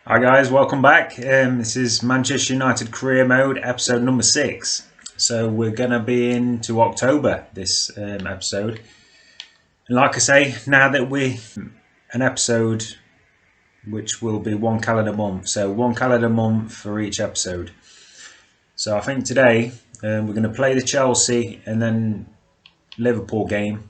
Hi guys, welcome back. This is Manchester United Career Mode, episode number 6. So we're going to be into October this episode. And like I say, now that an episode which will be one calendar month. So one calendar month for each episode. So I think today we're going to play the Chelsea and then Liverpool game.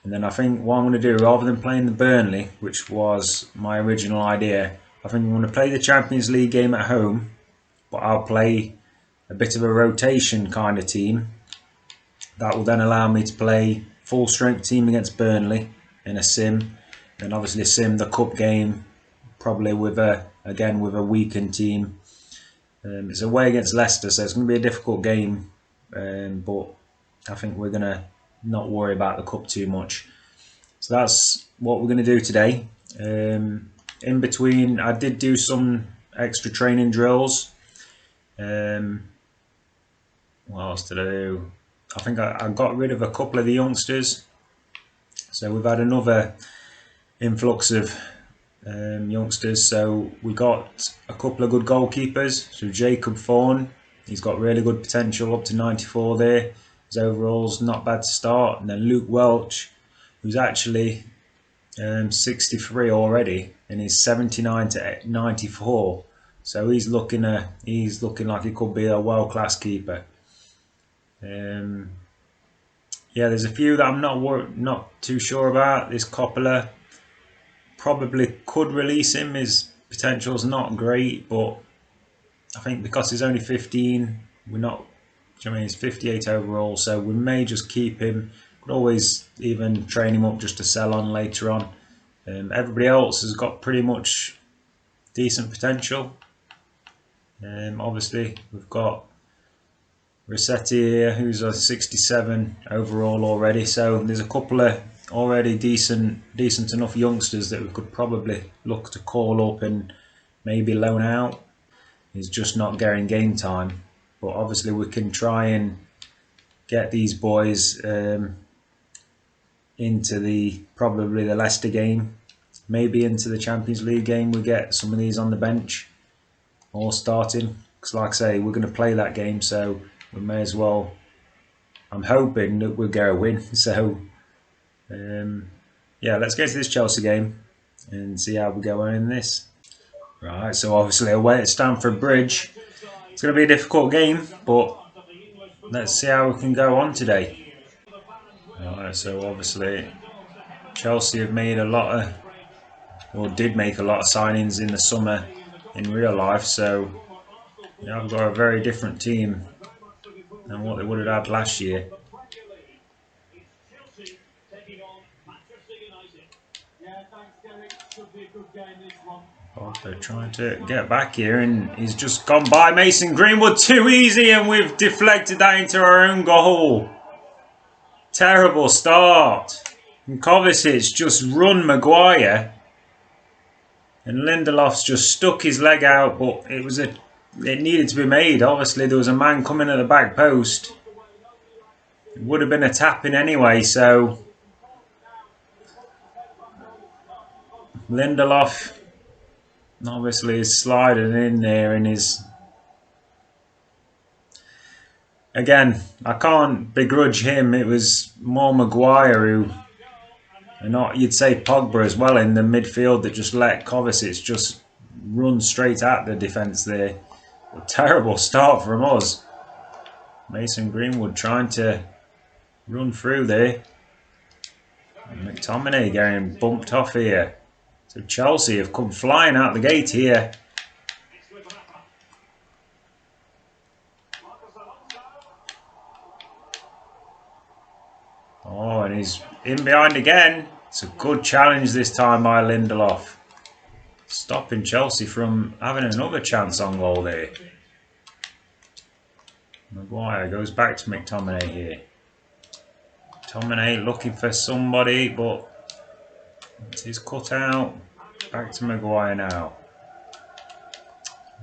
And then I think what I'm going to do, rather than playing the Burnley, which was my original idea, I think I'm going to play the Champions League game at home, but I'll play a bit of a rotation kind of team. That will then allow me to play full strength team against Burnley in a sim, and obviously sim the cup game, probably with a weakened team. It's away against Leicester, so it's going to be a difficult game, but I think we're going to not worry about the cup too much. So that's what we're going to do today. In between, I did do some extra training drills. What else did I do? I think I got rid of a couple of the youngsters. So we've had another influx of youngsters. So we got a couple of good goalkeepers. So Jacob Thorne, he's got really good potential, up to 94 there. His overall's not bad to start. And then Luke Welch, who's actually 63 already, and he's 79 to 94. So he's looking like he could be a world-class keeper. Yeah, there's a few that I'm not too sure about. This Coppola, probably could release him. His potential's not great, but I think because he's only 15, we're not. I mean, he's 58 overall, so we may just keep him. Could always even train him up just to sell on later on. Everybody else has got pretty much decent potential. Obviously, we've got Rossetti here, who's a 67 overall already. So there's a couple of already decent enough youngsters that we could probably look to call up and maybe loan out. He's just not getting game time. But obviously we can try and get these boys into probably the Leicester game, maybe into the Champions League game. We get some of these on the bench or starting, because like I say, we're going to play that game, so we may as well. I'm hoping that we'll get a win. So yeah, let's get to this Chelsea game and see how we go on in this. Right, so obviously away at Stamford Bridge. It's going to be a difficult game, but let's see how we can go on today. Alright, so obviously Chelsea have made did make a lot of signings in the summer in real life, so I've got a very different team than what they would have had last year. They're trying to get back here, and he's just gone by Mason Greenwood too easy, and we've deflected that into our own goal. Terrible start. And Kovacic just run Maguire, and Lindelof's just stuck his leg out, but it needed to be made. Obviously there was a man coming at the back post. It would have been a tap-in anyway, so Lindelof obviously is sliding in there, and again, I can't begrudge him. It was more Maguire who, and not, you'd say Pogba as well in the midfield, that just let Kovacic just run straight at the defence there. A terrible start from us. Mason Greenwood trying to run through there. And McTominay getting bumped off here. So Chelsea have come flying out the gate here. Oh, and he's in behind again. It's a good challenge this time by Lindelof, stopping Chelsea from having another chance on goal there. Maguire goes back to McTominay here. McTominay looking for somebody, but he's cut out. Back to Maguire now.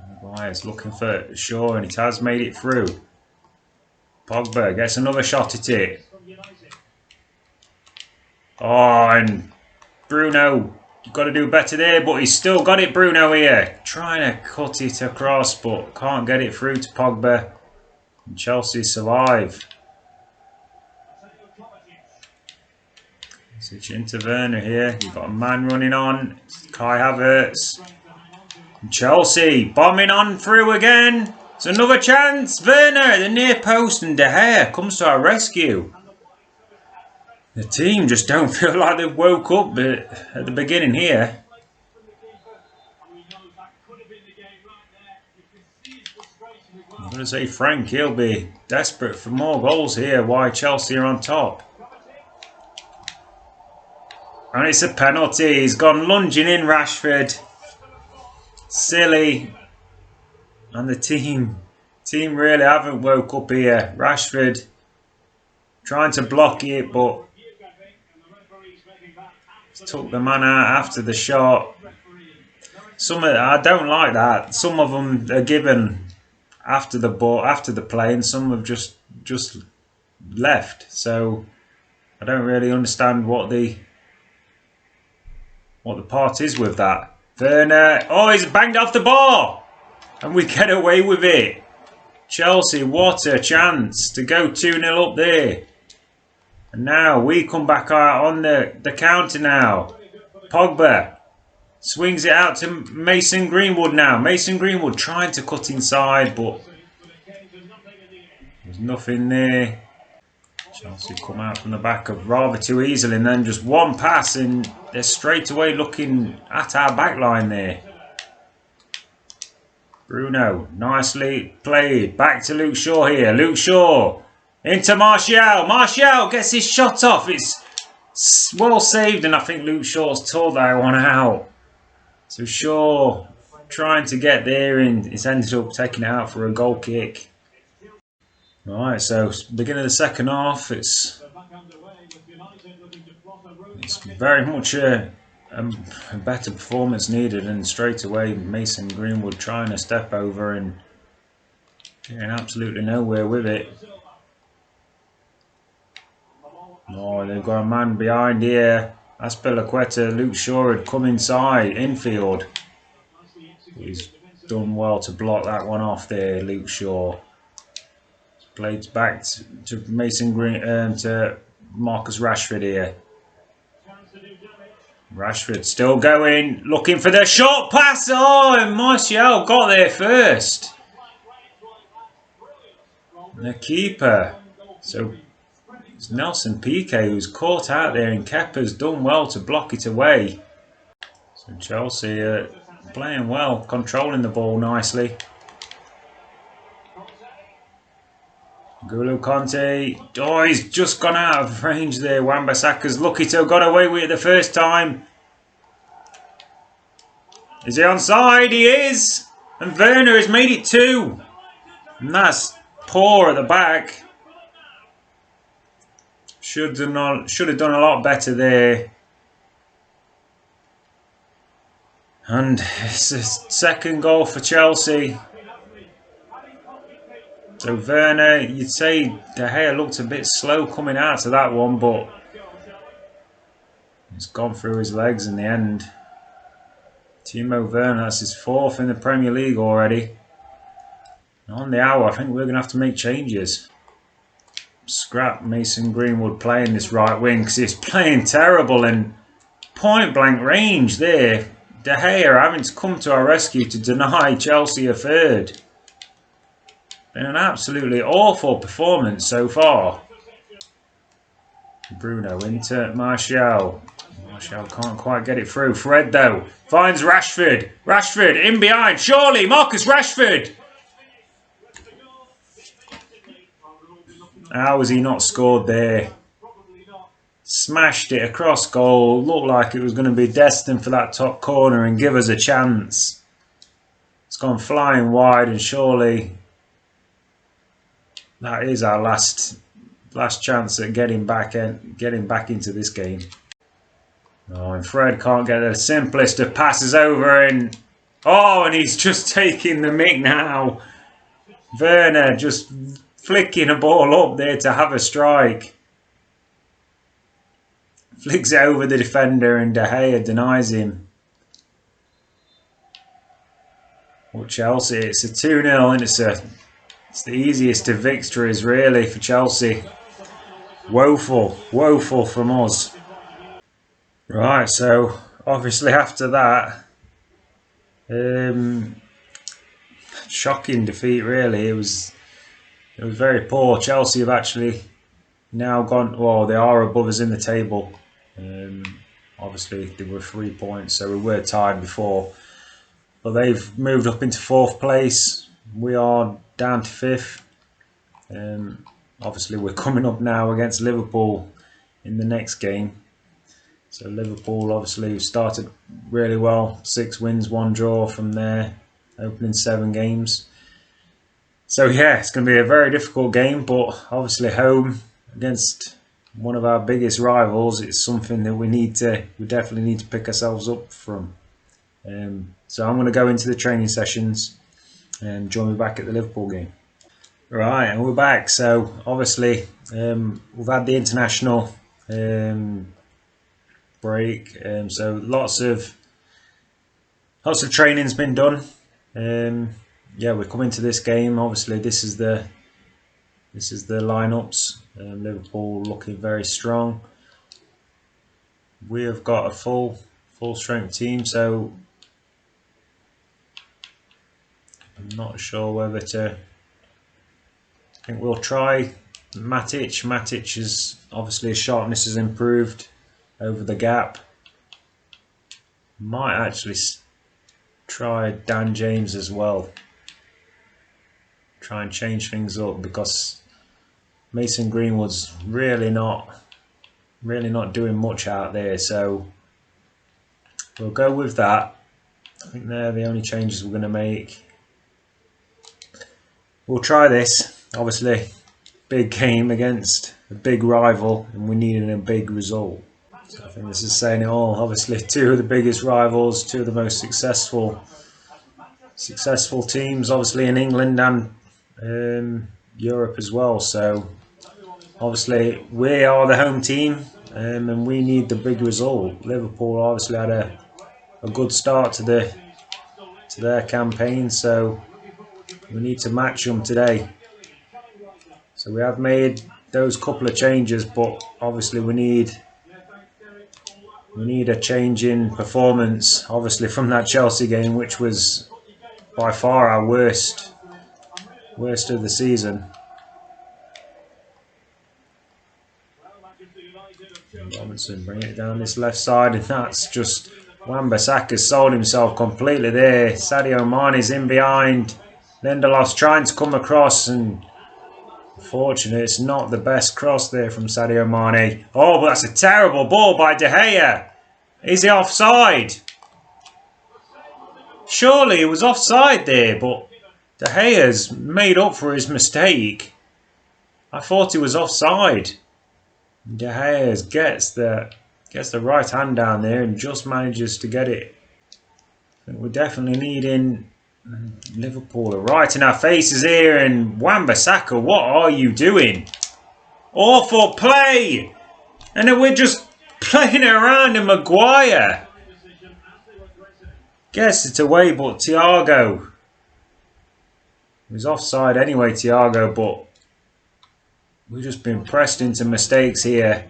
Maguire's looking for Shaw, and it has made it through. Pogba gets another shot at it. Oh, and Bruno You've got to do better there, but he's still got it, Bruno, here. Trying to cut it across, but can't get it through to Pogba. And Chelsea survive. Switch into Werner here. You've got a man running on. Kai Havertz. And Chelsea bombing on through again. It's another chance. Werner, the near post, and De Gea comes to our rescue. The team just don't feel like they've woke up at the beginning here. I'm going to say Frank, he'll be desperate for more goals here. Why Chelsea are on top. And it's a penalty. He's gone lunging in, Rashford. Silly. And the team really haven't woke up here. Rashford trying to block it, but took the man out after the shot. I don't like that. Some of them are given after the ball, after the play, and some have just left. So I don't really understand what the part is with that. Werner, oh, he's banged off the ball, and we get away with it. Chelsea, what a chance to go 2-0 up there. And now we come back out on the counter now. Pogba swings it out to Mason Greenwood now. Mason Greenwood trying to cut inside, but there's nothing there. Chelsea come out from the back of rather too easily, and then just one pass and they're straight away looking at our back line there. Bruno, nicely played. Back to Luke Shaw here. Luke Shaw into Martial. Martial gets his shot off. It's well saved, and I think Luke Shaw's tore that one out. So Shaw trying to get there, and it's ended up taking it out for a goal kick. Right, so beginning of the second half, it's very much a better performance needed, and straight away Mason Greenwood trying to step over and getting absolutely nowhere with it. Oh, they've got a man behind here. Aspilicueta. Luke Shaw had come inside, infield. He's done well to block that one off there, Luke Shaw. Played back to Mason Green, to Marcus Rashford here. Rashford still going, looking for the short pass. Oh, and Martial got there first. The keeper. So it's Nelson Piqué who's caught out there, and Kepa's done well to block it away. So Chelsea playing well, controlling the ball nicely. N'Golo Conte, oh, he's just gone out of range there. Wan-Bissaka's lucky to have got away with it the first time. Is he onside? He is! And Werner has made it 2. And that's poor at the back. Should have done a lot better there. And it's a second goal for Chelsea. So Werner, you'd say De Gea looked a bit slow coming out to that one, but it's gone through his legs in the end. Timo Werner, that's his 4th in the Premier League already. On the hour, I think we're going to have to make changes. Scrap Mason Greenwood playing this right wing, because he's playing terrible, and point blank range there. De Gea having to come to our rescue to deny Chelsea a third. Been an absolutely awful performance so far. Bruno into Martial. Martial can't quite get it through. Fred though finds Rashford. Rashford in behind. Surely Marcus Rashford. How has he not scored there? Smashed it across goal. Looked like it was going to be destined for that top corner and give us a chance. It's gone flying wide, and surely that is our last chance at getting back into this game. Oh, and Fred can't get the simplest of passes over, and oh, and he's just taking the mick now. Werner just flicking a ball up there to have a strike. flicks it over the defender and De Gea denies him. Well, Chelsea, it's a 2-0 and it's the easiest of victories really for Chelsea. Woeful from us. Right, so obviously after that, shocking defeat really. It was very poor. Chelsea have actually now gone, well, they are above us in the table. Obviously they were 3 points, so we were tied before. But they've moved up into 4th place. We are down to 5th. Obviously we're coming up now against Liverpool in the next game. So Liverpool obviously started really well. 6 wins, 1 draw from their opening 7 games. So yeah, it's going to be a very difficult game, but obviously home against one of our biggest rivals, it's something that we definitely need to pick ourselves up from. So I'm going to go into the training sessions and join me back at the Liverpool game. Right, and we're back. So obviously we've had the international break, so lots of training's been done. Yeah, we're coming to this game. Obviously, this is the lineups. Liverpool looking very strong. We have got a full strength team, so I'm not sure whether to. I think we'll try Matic. Matic is obviously his sharpness has improved over the gap. Might actually try Dan James as well. Try and change things up because Mason Greenwood's really not doing much out there. So we'll go with that. I think they're the only changes we're going to make. We'll try this. Obviously, big game against a big rival, and we needed a big result. So I think this is saying it all. Obviously, 2 of the biggest rivals, 2 of the most successful teams, obviously in England and Europe as well. So obviously we are the home team, and we need the big result. Liverpool obviously had a good start to their campaign, so we need to match them today. So we have made those couple of changes, but obviously we need a change in performance, obviously from that Chelsea game, which was by far our worst of the season. Robinson bringing it down this left side, and that's just Wan-Bissaka's sold himself completely there. Sadio Mane's in behind. Lindelof's trying to come across, and unfortunately it's not the best cross there from Sadio Mane. Oh, but that's a terrible ball by De Gea. Is he offside? Surely it was offside there, but De Gea's made up for his mistake. I thought he was offside. De Gea gets the right hand down there and just manages to get it. I think we're definitely needing Liverpool are right in our faces here, and Wan-Bissaka, what are you doing? Awful play! And then we're just playing around, and Maguire gets it away, but Thiago was offside anyway, Thiago, but we've just been pressed into mistakes here.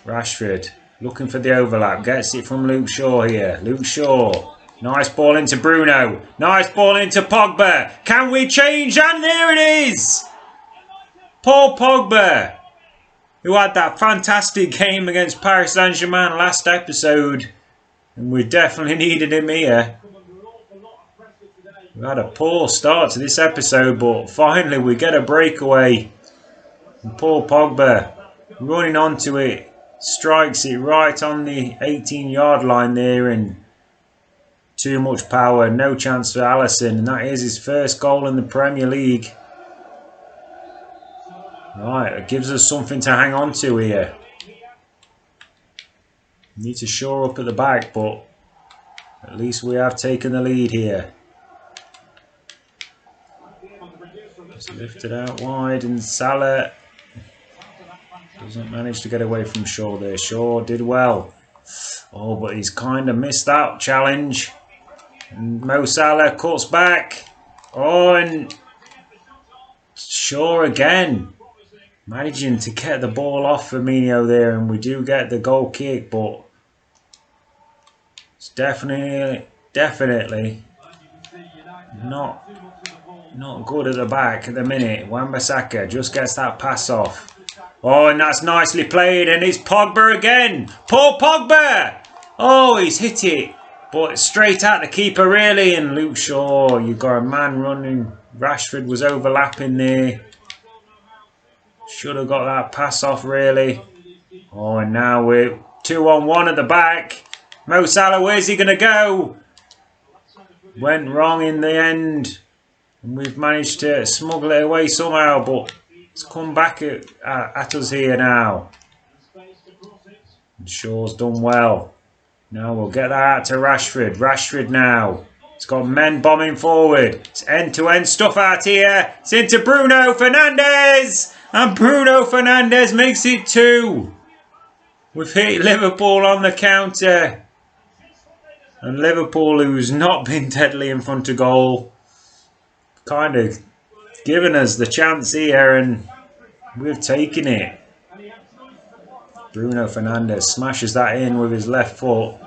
Rashford looking for the overlap, gets it from Luke Shaw here. Luke Shaw, nice ball into Bruno, nice ball into Pogba. Can we change? And there it is! Paul Pogba, who had that fantastic game against Paris Saint-Germain last episode, and we definitely needed him here. We had a poor start to this episode, but finally we get a breakaway. And Paul Pogba running onto it, strikes it right on the 18-yard line there, and too much power, no chance for Alisson, and that is his first goal in the Premier League. Right, it gives us something to hang on to here. Need to shore up at the back, but at least we have taken the lead here. It's lifted out wide, and Salah Doesn't manage to get away from Shaw there. Shaw did well. Oh, but he's kind of missed that challenge. And Mo Salah cuts back. Oh, and Shaw again. Managing to get the ball off Firmino there, and we do get the goal kick, but it's definitely not good at the back at the minute. Wan-Bissaka just gets that pass off. Oh, and that's nicely played, and it's Pogba again. Paul Pogba! Oh, he's hit it, but straight at the keeper really, and Luke Shaw, you've got a man running. Rashford was overlapping there. Should have got that pass off really. Oh, and now we're 2-on-1 at the back. Mo Salah, where's he going to go? Went wrong in the end. And we've managed to smuggle it away somehow, but it's come back at us here now. And Shaw's done well. Now we'll get that out to Rashford. Rashford now. It's got men bombing forward. It's end-to-end stuff out here. It's into Bruno Fernandes. And Bruno Fernandes makes it 2. We've hit Liverpool on the counter. And Liverpool, who's not been deadly in front of goal, kind of given us the chance here, and we've taken it. Bruno Fernandes smashes that in with his left foot.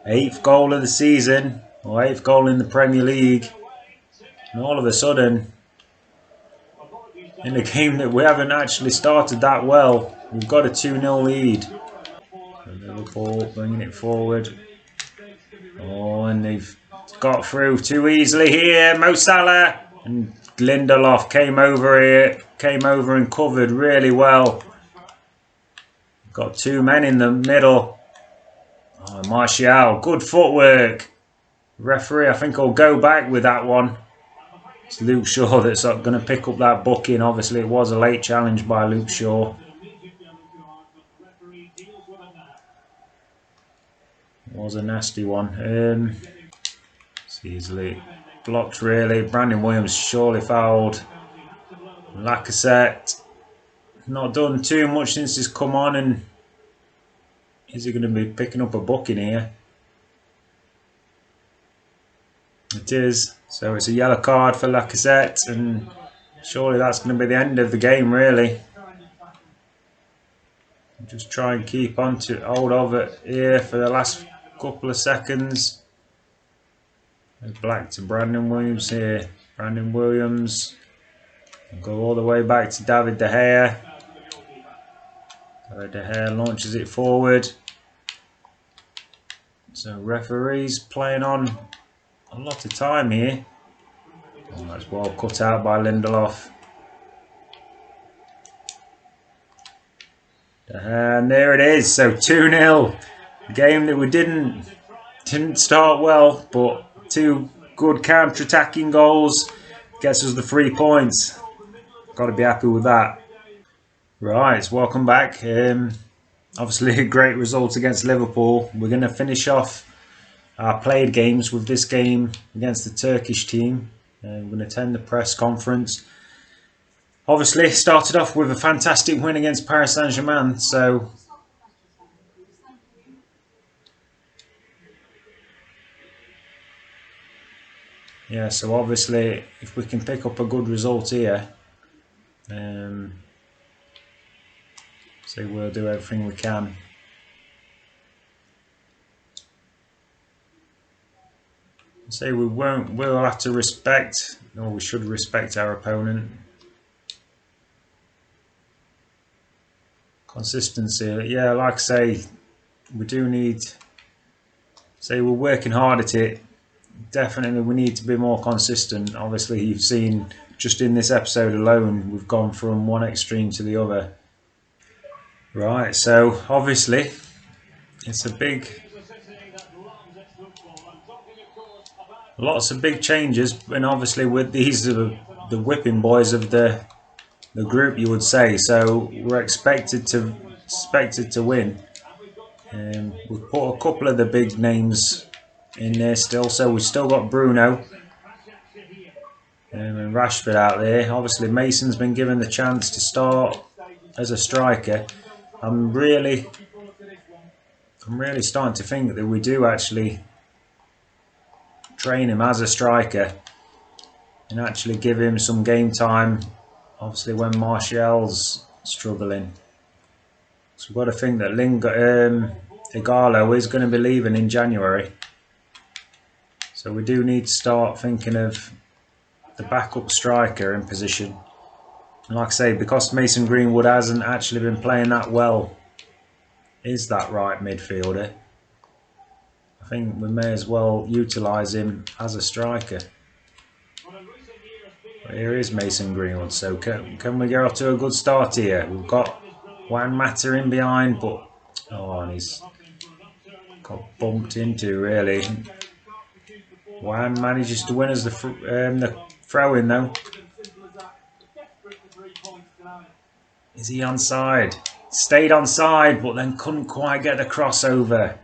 8th goal of the season, or 8th goal in the Premier League. And all of a sudden, in a game that we haven't actually started that well, we've got a 2-0 lead. And Liverpool bringing it forward. Oh, and they've got through too easily here. Mo Salah and Lindelof came over and covered really well. Got 2 men in the middle. Oh, Martial, good footwork. Referee, I think, will go back with that one. It's Luke Shaw that's going to pick up that booking. Obviously, it was a late challenge by Luke Shaw. It was a nasty one. It's easily blocked, really. Brandon Williams surely fouled. Lacazette, not done too much since he's come on, and is he going to be picking up a booking here? It is. So it's a yellow card for Lacazette, and surely that's going to be the end of the game, really. Just try and keep on to hold of it here for the last couple of seconds. Black to Brandon Williams here. Brandon Williams. Go all the way back to David De Gea. David De Gea launches it forward. So referees playing on a lot of time here. Oh, that's well cut out by Lindelof. And there it is. So 2-0. A game that we didn't start well, but 2 good counter-attacking goals gets us the 3 points. Got to be happy with that. Right, welcome back. Obviously a great result against Liverpool. We're going to finish off our played games with this game against the Turkish team. We're going to attend the press conference. Obviously started off with a fantastic win against Paris Saint-Germain, so yeah, so obviously if we can pick up a good result here, so we'll do everything we can. Say we'll have to respect, or we should respect our opponent. Consistency, yeah, like I say, we do need, say we're working hard at it. Definitely we need to be more consistent. Obviously you've seen just in this episode alone, we've gone from one extreme to the other. Right, so obviously it's a big, lots of big changes, and obviously with these are the whipping boys of the group, you would say. So we're expected to win. We've put a couple of the big names in there still. So we've still got Bruno and Rashford out there. Obviously Mason's been given the chance to start. as a striker. I'm really starting to think that we do actually train him as a striker and actually give him some game time, obviously when Martial's struggling. So we've got to think that Igalo is going to be leaving in January. So we do need to start thinking of the backup striker in position. And like I say, because Mason Greenwood hasn't actually been playing that well, is that right midfielder, I think we may as well utilise him as a striker. But here is Mason Greenwood, so can we get off to a good start here? We've got Juan Mata in behind, but and he's got bumped into really. Juan manages to win us the throw-in though. Is he onside? Stayed onside, but then couldn't quite get the crossover.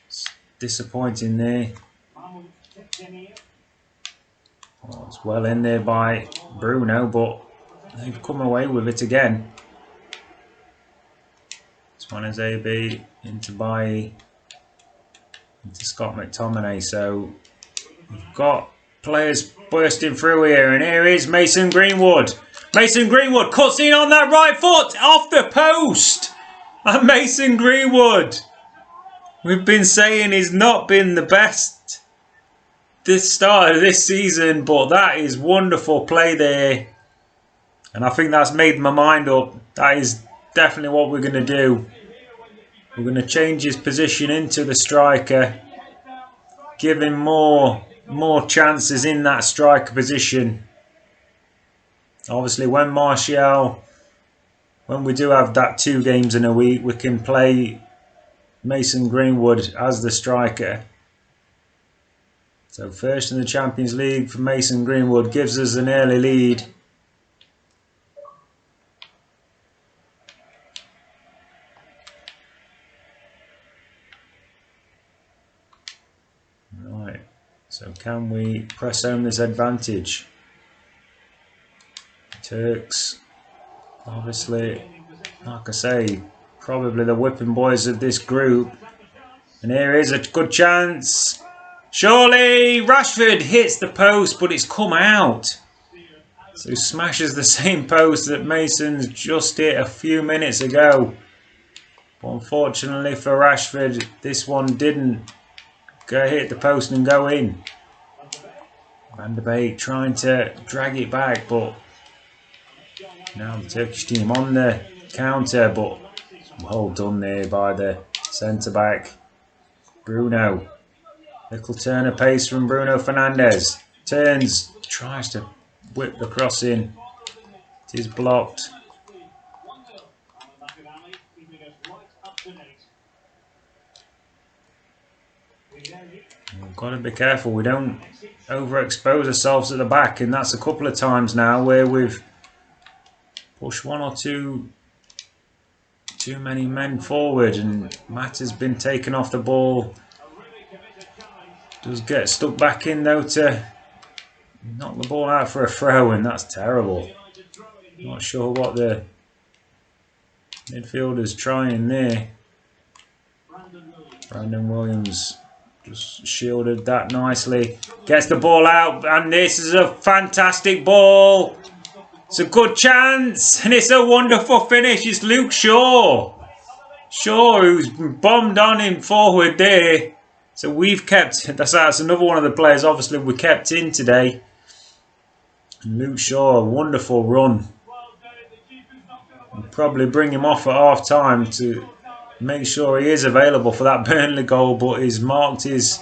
It's disappointing there. Oh, it's well in there by Bruno, but they've come away with it again. This one is AB into Bailly, into Scott McTominay. So we've got players bursting through here, and here is Mason Greenwood. Mason Greenwood cuts in on that right foot off the post. And Mason Greenwood, we've been saying he's not been the best this start of this season, but that is wonderful play there. And I think that's made my mind up. That is definitely what we're going to do. We're going to change his position into the striker, give him more chances in that striker position. Obviously, when we do have that 2 games in a week, we can play Mason Greenwood as the striker. So first in the Champions League for Mason Greenwood gives us an early lead. Right, so can we press home this advantage? Turks, obviously, like I say, probably the whipping boys of this group. And here is a good chance. Surely Rashford hits the post, but it's come out. So he smashes the same post that Mason's just hit a few minutes ago. But unfortunately for Rashford, this one didn't hit the post and go in. Van der Beek trying to drag it back, but now the Turkish team on the counter, but well done there by the centre-back. Bruno. Little turn of pace from Bruno Fernandes. Turns, tries to whip the cross in. It is blocked. We've got to be careful we don't overexpose ourselves at the back, and that's a couple of times now where we've pushed 1 or 2 too many men forward, and Matt has been taken off the ball. Does get stuck back in though to knock the ball out for a throw, and that's terrible. Not sure what the midfielder's trying there. Brandon Williams just shielded that nicely. Gets the ball out, and this is a fantastic ball. It's a good chance, and it's a wonderful finish. It's Luke Shaw. Shaw, who's bombed on him forward there. So we've kept, that's another one of the players obviously we kept in today. And Luke Shaw, a wonderful run. We'll probably bring him off at half time to make sure he is available for that Burnley goal, but he's marked his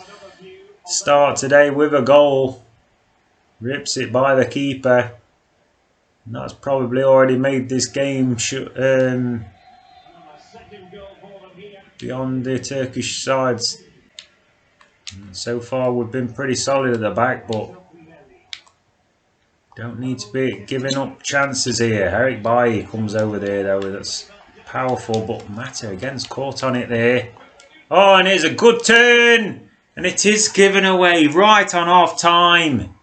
start today with a goal. Rips it by the keeper. And that's probably already made this game beyond the Turkish sides. So far we've been pretty solid at the back, but don't need to be giving up chances here. Eric Bailly comes over there though, that's powerful, but Mata again's caught on it there. Oh, and here's a good turn, and it is given away right on half time.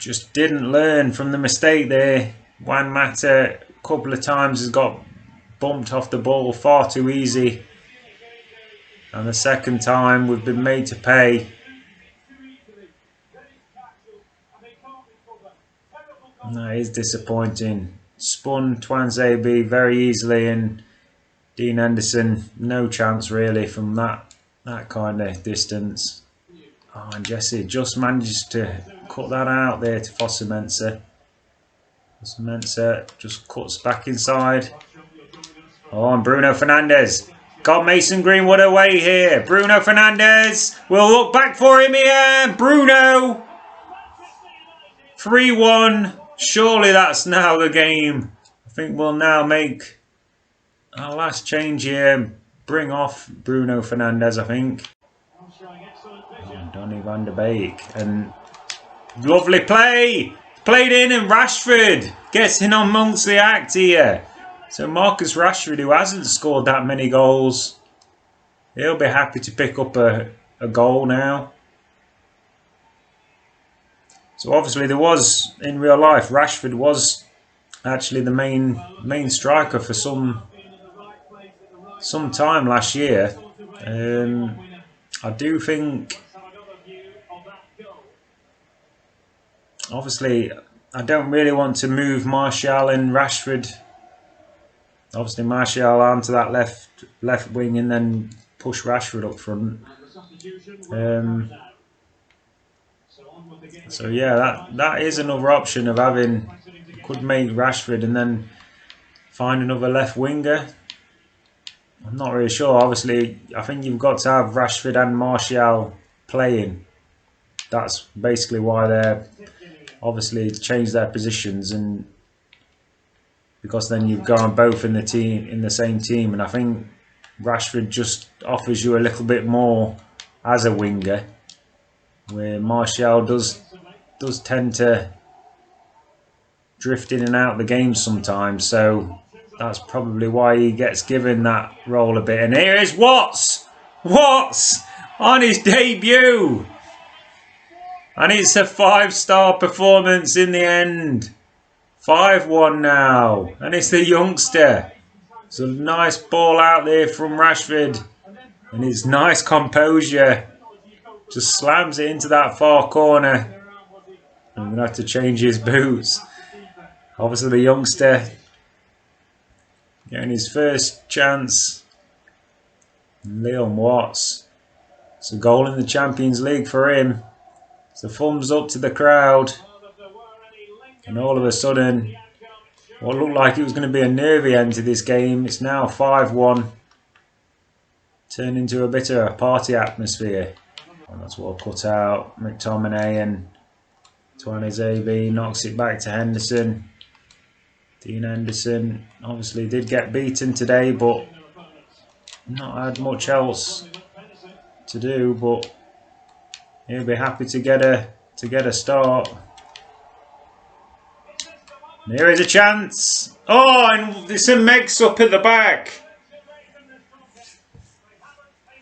just didn't learn from the mistake there. Juan Mata a couple of times has got bumped off the ball far too easy. And the second time we've been made to pay. And that is disappointing. Spun Twanzebe very easily, and Dean Henderson, no chance really from that kind of distance. Oh, and Jesse just manages to cut that out there to Fosu-Mensah. Fosu-Mensah just cuts back inside. Oh, and Bruno Fernandes got Mason Greenwood away here. Bruno Fernandes will look back for him here. Bruno. 3-1. Surely that's now the game. I think we'll now make our last change here. Bring off Bruno Fernandes, I think. And Donny van der Beek. And lovely play. Played in, and Rashford gets in amongst the act here. So Marcus Rashford, who hasn't scored that many goals, he'll be happy to pick up a goal now. So obviously there was, in real life, Rashford was actually the main striker for some time last year. I do think, obviously, I don't really want to move Martial and Rashford. Obviously, Martial onto that left wing and then push Rashford up front. So yeah, that is another option of having. Could make Rashford and then find another left winger. I'm not really sure. Obviously, I think you've got to have Rashford and Martial playing. That's basically why they're obviously changed their positions, and because then you've got them both in the same team, and I think Rashford just offers you a little bit more as a winger, where Martial does tend to drift in and out of the game sometimes. So that's probably why he gets given that role a bit. And here is Watts on his debut, and it's a 5-star performance in the end. 5-1 now, and it's the youngster. It's a nice ball out there from Rashford, and his nice composure just slams it into that far corner. I'm going to have to change his boots. Obviously the youngster getting his first chance. Leon Watts. It's a goal in the Champions League for him. It's a thumbs up to the crowd. And all of a sudden, what looked like it was going to be a nervy end to this game, it's now 5-1. Turned into a bit of a party atmosphere. And that's what I cut out. McTominay and Twanzebe knocks it back to Henderson. Dean Henderson obviously did get beaten today, but not had much else to do. But he'll be happy to get a start. And here is a chance. Oh, and there's a mix-up at the back.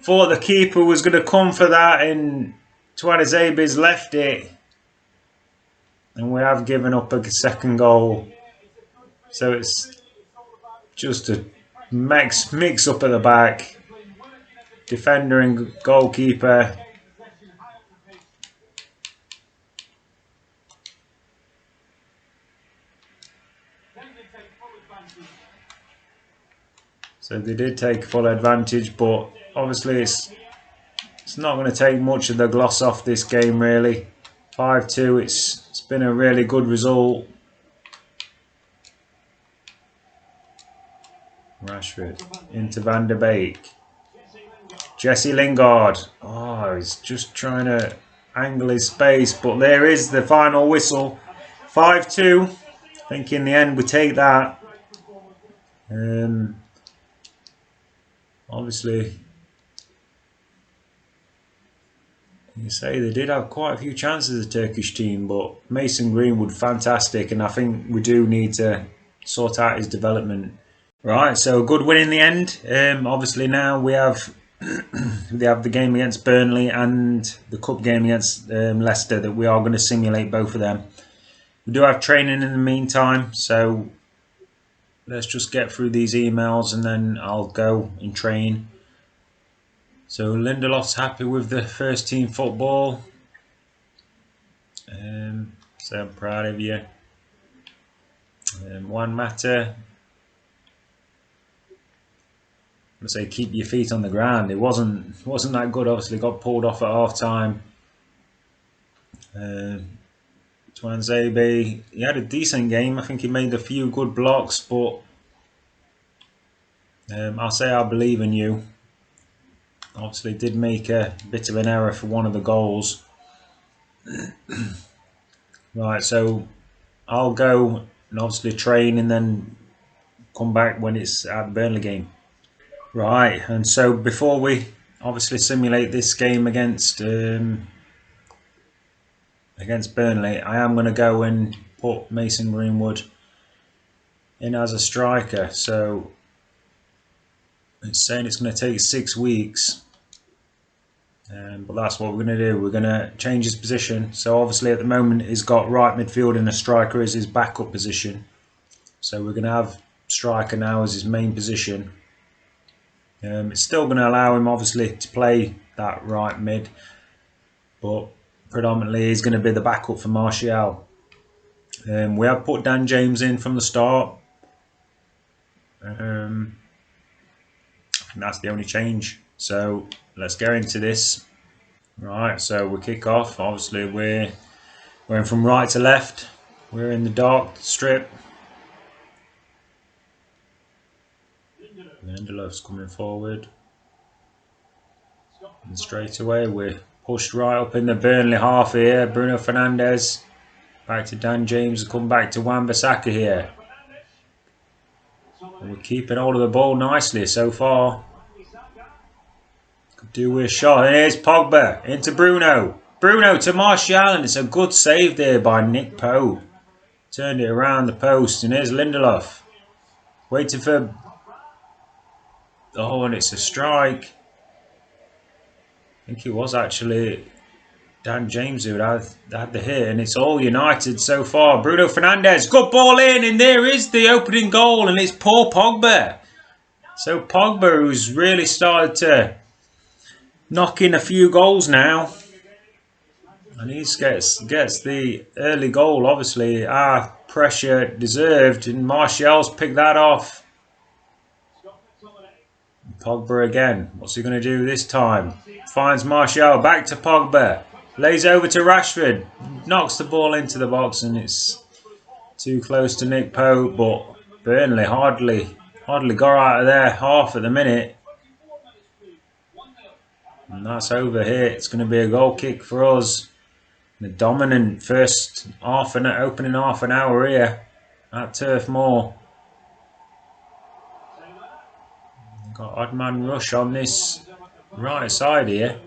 Thought the keeper was going to come for that, and Twanzebe's left it. And we have given up a second goal. So it's just a mix-up at the back. Defender and goalkeeper. So they did take full advantage, but obviously it's not going to take much of the gloss off this game really. 5-2, it's been a really good result. Rashford into Van der Beek. Jesse Lingard. Oh, he's just trying to angle his space, but there is the final whistle. 5-2. I think in the end we take that. Obviously, you say they did have quite a few chances, the Turkish team, but Mason Greenwood, fantastic, and I think we do need to sort out his development. Right, so a good win in the end. Obviously now we have the game against Burnley and the cup game against Leicester that we are going to simulate both of them. We do have training in the meantime, so let's just get through these emails and then I'll go and train. So Lindelof's happy with the first team football. So I'm proud of you. One matter. I say keep your feet on the ground. It wasn't that good. Obviously, got pulled off at half time. Twanzebe, he had a decent game. I think he made a few good blocks, but I'll say I believe in you. Obviously, did make a bit of an error for one of the goals. Right, so I'll go and obviously train and then come back when it's at the Burnley game. Right, and so before we obviously simulate this game against Burnley, I am going to go and put Mason Greenwood in as a striker. So it's saying it's going to take 6 weeks, but that's what we're going to do. We're going to change his position. So obviously at the moment he's got right midfield and a striker as his backup position. So we're going to have striker now as his main position. It's still going to allow him obviously to play that right mid, but predominantly he's going to be the backup for Martial. We have put Dan James in from the start. I think that's the only change. So let's go into this. Right, so we kick off. Obviously we're going from right to left. We're in the dark strip. Lindelof's coming forward. And straight away we're pushed right up in the Burnley half here. Bruno Fernandes. Back to Dan James. Come back to Wan-Bissaka here. And we're keeping hold of the ball nicely so far. Could do with a shot. And here's Pogba into Bruno. Bruno to Martial. And it's a good save there by Nick Pope. Turned it around the post. And here's Lindelof. Waiting for... Oh, and it's a strike. I think it was actually Dan James who had the hit, and it's all United so far. Bruno Fernandes, good ball in, and there is the opening goal, and it's Paul Pogba. So Pogba, who's really started to knock in a few goals now, and he gets the early goal. Obviously, our pressure deserved, and Martial's picked that off. Pogba again. What's he going to do this time? Finds Martial. Back to Pogba. Lays over to Rashford. Knocks the ball into the box and it's too close to Nick Pope. But Burnley hardly got out of their half at the minute. And that's over here. It's going to be a goal kick for us. The dominant first opening half an hour here at Turf Moor. Got odd man rush on this right side here.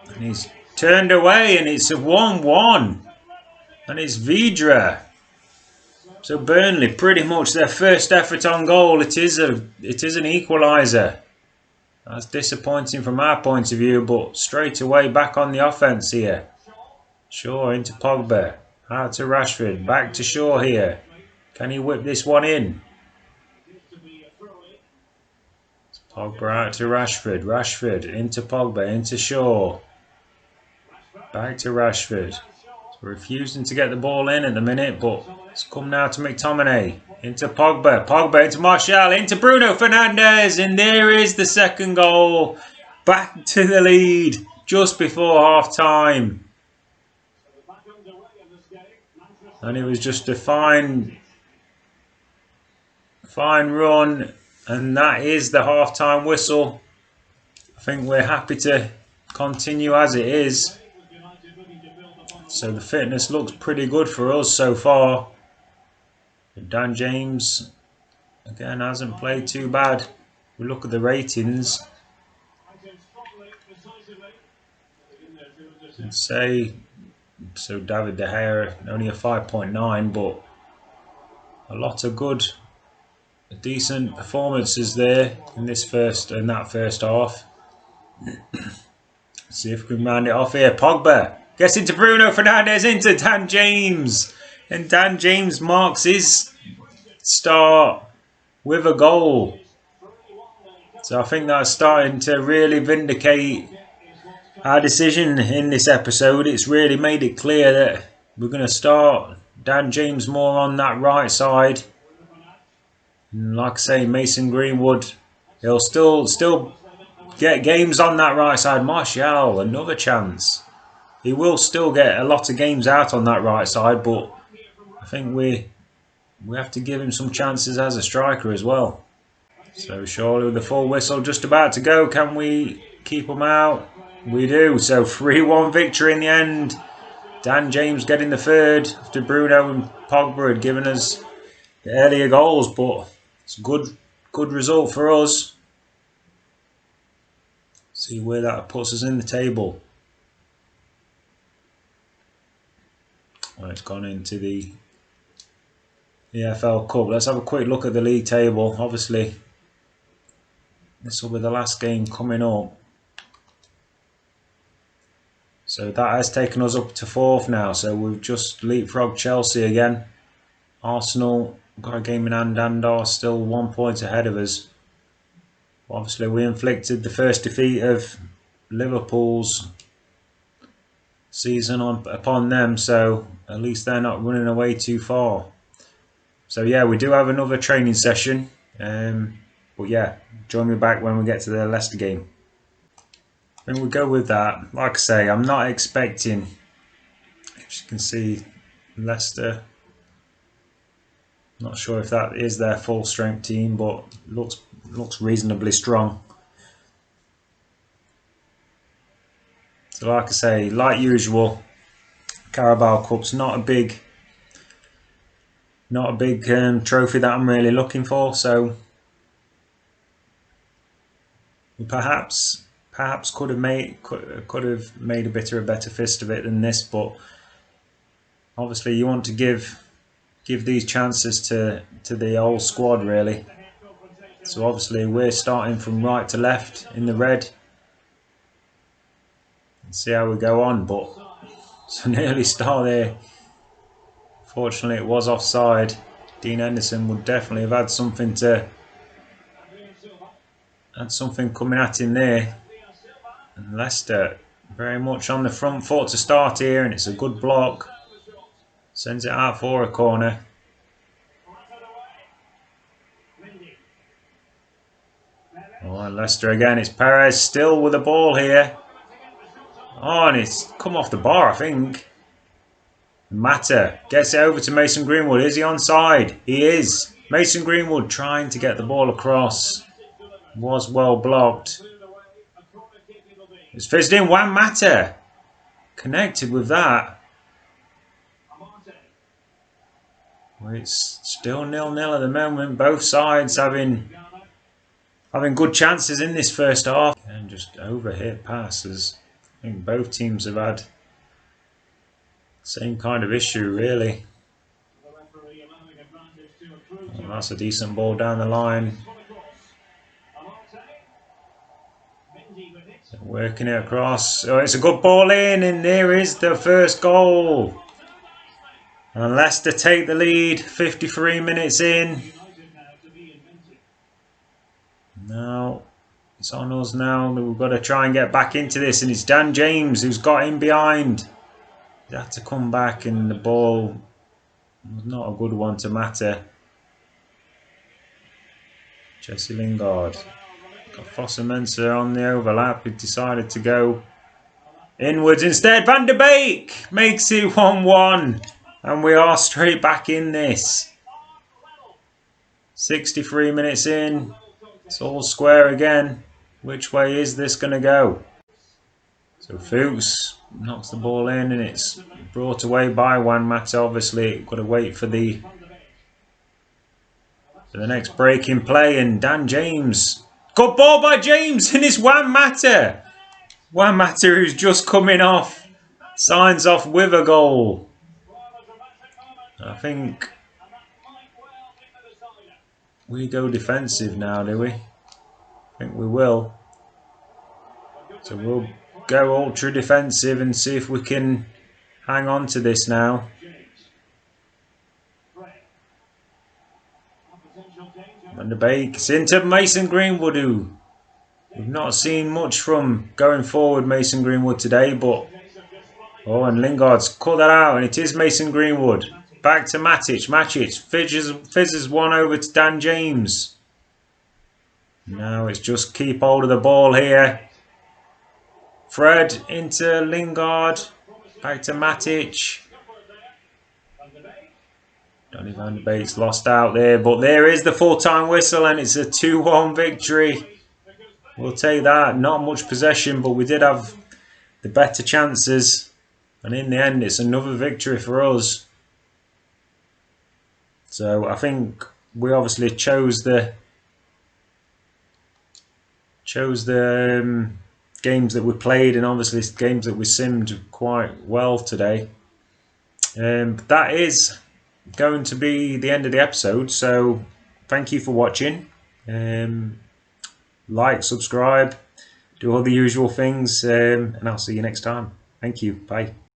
And he's turned away and it's a 1-1. And it's Vidra. So Burnley pretty much their first effort on goal. It is an equaliser. That's disappointing from our point of view, but straight away back on the offence here. Shaw into Pogba. Out to Rashford. Back to Shaw here. Can he whip this one in? It's Pogba out to Rashford. Rashford into Pogba, into Shaw. Back to Rashford. So refusing to get the ball in at the minute, but it's come now to McTominay. Into Pogba. Pogba into Martial. Into Bruno Fernandes. And there is the second goal. Back to the lead just before half time. And it was just a fine run, and that is the half-time whistle. I think we're happy to continue as it is. So the fitness looks pretty good for us so far. Dan James, again, hasn't played too bad. We look at the ratings and say, so David De Gea only a 5.9, but a lot of good, decent performances there in that first half. See if we can round it off here. Pogba gets into Bruno Fernandes, into Dan James. And Dan James marks his start with a goal. So I think that's starting to really vindicate our decision in this episode. It's really made it clear that we're going to start Dan James more on that right side. And like I say, Mason Greenwood, he'll still get games on that right side. Martial, another chance. He will still get a lot of games out on that right side, but I think we have to give him some chances as a striker as well. So surely with the full whistle just about to go, can we keep him out? We do. So 3-1 victory in the end. Dan James getting the third after Bruno and Pogba had given us the earlier goals, but it's a good result for us. See where that puts us in the table. Well, it's gone into the EFL Cup. Let's have a quick look at the league table. Obviously, this will be the last game coming up. So that has taken us up to 4th now. So we've just leapfrogged Chelsea again. Arsenal got a game in hand and are still 1 point ahead of us. Obviously, we inflicted the first defeat of Liverpool's season upon them. So at least they're not running away too far. So yeah, we do have another training session. But yeah, join me back when we get to the Leicester game. Then we go with that. Like I say, I'm not expecting, as you can see, Leicester. Not sure if that is their full strength team, but looks reasonably strong. So like I say, like usual, Carabao Cup's not a big trophy that I'm really looking for. So we perhaps could have made a better fist of it than this, but obviously you want to give these chances to the old squad really. So obviously we're starting from right to left in the red. Let's see how we go on, but it's an early start there. Fortunately it was offside. Dean Henderson would definitely have had something coming at him there. And Leicester very much on the front foot to start here, and it's a good block. Sends it out for a corner. Oh, and Leicester again. It's Perez still with the ball here. Oh, and it's come off the bar, I think. Mata gets it over to Mason Greenwood. Is he onside? He is. Mason Greenwood trying to get the ball across. Was well blocked. It's fizzed in. Juan Mata connected with that. Well, it's still 0-0 at the moment. Both sides having good chances in this first half. And just overhit passes. I think both teams have had the same kind of issue really. Well, that's a decent ball down the line. Working it across. Oh, it's a good ball in, and there is the first goal. And Leicester take the lead 53 minutes in. Now it's on us now. We've got to try and get back into this, and it's Dan James who's got in behind. He had to come back, and the ball was not a good one to Mata. Jesse Lingard. Got Foster-Mensah on the overlap. He decided to go inwards instead. Van der Beek makes it 1-1. And we are straight back in this. 63 minutes in. It's all square again. Which way is this going to go? So Fuchs knocks the ball in, and it's brought away by Juan Mata. Obviously, got to wait for the next break in play. And Dan James. Good ball by James, and it's Juan Mata. Juan Mata, who's just coming off, signs off with a goal. I think we go defensive now, do we? I think we will. So we'll go ultra defensive and see if we can hang on to this now. Van der Beek, it's into Mason Greenwood, who we've not seen much from going forward. Mason Greenwood today, but oh, and Lingard's cut that out, and it is Mason Greenwood. Back to Matic. Matic fizzes one over to Dan James. Now it's just keep hold of the ball here. Fred into Lingard. Back to Matic. Donny van der Beek's lost out there, but there is the full-time whistle, and it's a 2-1 victory. We'll take that. Not much possession, but we did have the better chances, and in the end, it's another victory for us. So I think we obviously chose the games that we played, and obviously games that we simmed quite well today. But that is going to be the end of the episode, so thank you for watching. Like, subscribe, do all the usual things, and I'll see you next time. Thank you. Bye.